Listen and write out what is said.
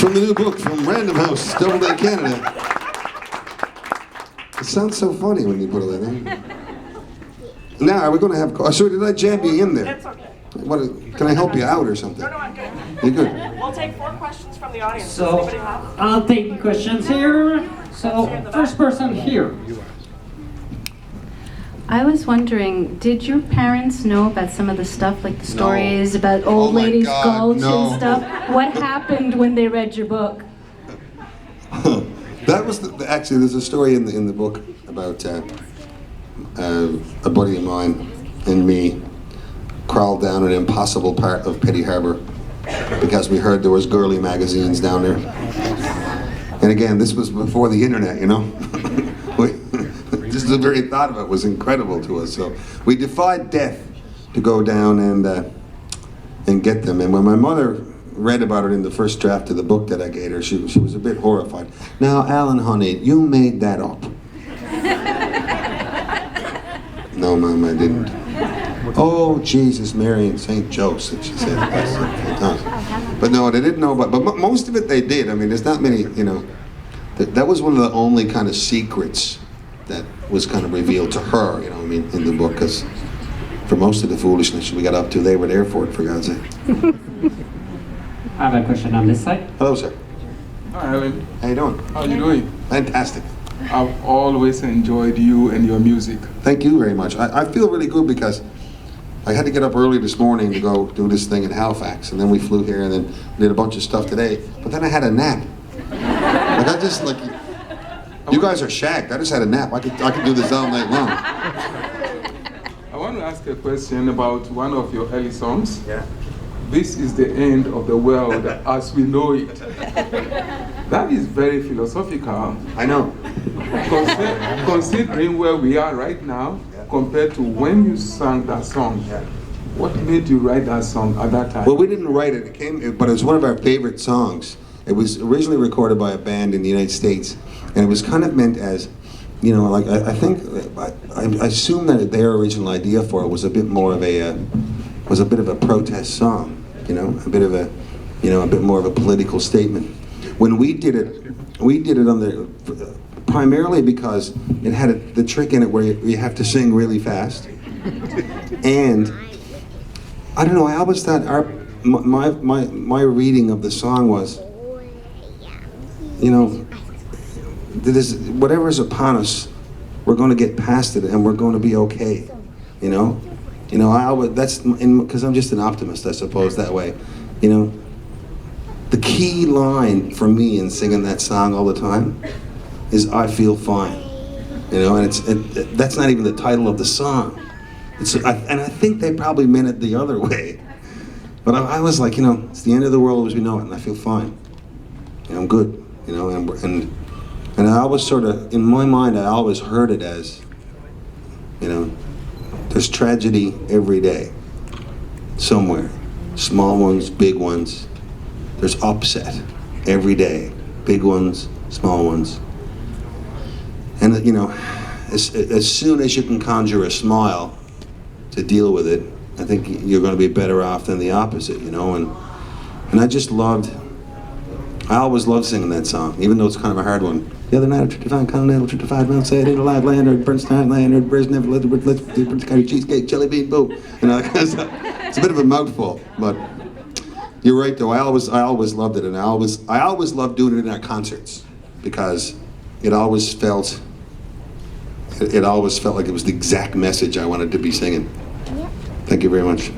From the new book from Random House, Doyle, Canada. It sounds so funny when you put it in. Now, are we going to have... Sorry, did I jab you in there? It's okay. What, can I help you out or something? No, I'm good. You're good? We'll take 4 questions from the audience. Does So, anybody have? I'll take questions here. So, first person here. I was wondering, did your parents know about some of the stuff, like the stories about old Oh my ladies' God, gulch no. and stuff? What happened when they read your book? That was actually, there's a story in the book about a buddy of mine and me crawled down an impossible part of Petty Harbour because we heard there was girly magazines down there. And again, this was before the internet, you know. Just the very thought of it was incredible to us. So we defied death to go down and get them. And when my mother read about it in the first draft of the book that I gave her, she was a bit horrified. Now, Alan, honey, you made that up. No, Mom, I didn't. Oh, Jesus, Mary, and St. Joseph, she said. But no, they didn't know about. But most of it they did. I mean, there's not many. You know, that was one of the only kind of secrets that was kind of revealed to her, you know, I mean, in the book, because for most of the foolishness we got up to, they were there for it, for God's sake. I have a question on this side. Hello, sir. Hi, Alan. How you doing? How are you doing? Fantastic. I've always enjoyed you and your music. Thank you very much. I feel really good because I had to get up early this morning to go do this thing in Halifax, and then we flew here, and then did a bunch of stuff today, but then I had a nap. Like, I just, like, you guys are shagged. I just had a nap. I could do this all night long. I want to ask a question about one of your early songs. Yeah. This is the end of the world as we know it. That is very philosophical. I know. Considering where we are right now, compared to when you sang that song, what made you write that song at that time? Well, we didn't write it. But it was one of our favorite songs. It was originally recorded by a band in the United States, and it was kind of meant as, you know, like I assume that their original idea for it was a bit more of a protest song, you know, a bit more of a political statement. When we did it on primarily because it had the trick in it where you have to sing really fast, and I don't know. I always thought my reading of the song was, you know, whatever's upon us, we're going to get past it and we're going to be okay, you know. I always, because I'm just an optimist, I suppose, that way, you know. The key line for me in singing that song all the time is "I feel fine," you know, and that's not even the title of the song. And I think they probably meant it the other way, but I was like, you know, it's the end of the world as we know it, and I feel fine, and I'm good, you know, and I always sort of, in my mind, I always heard it as, you know, there's tragedy every day, somewhere, small ones, big ones. There's upset every day, big ones, small ones. And, you know, as soon as you can conjure a smile to deal with it, I think you're going to be better off than the opposite, you know. And I always loved singing that song, even though it's kind of a hard one. The other night, I tried to find continental, tried to find Mount Sad, in a live land, or Bernstein land, or Brezhnev, let's do cheesecake, jelly bean, boo. You know, it's a bit of a mouthful, but you're right though. I always loved it, and I always loved doing it in our concerts because it always felt like it was the exact message I wanted to be singing. Thank you very much.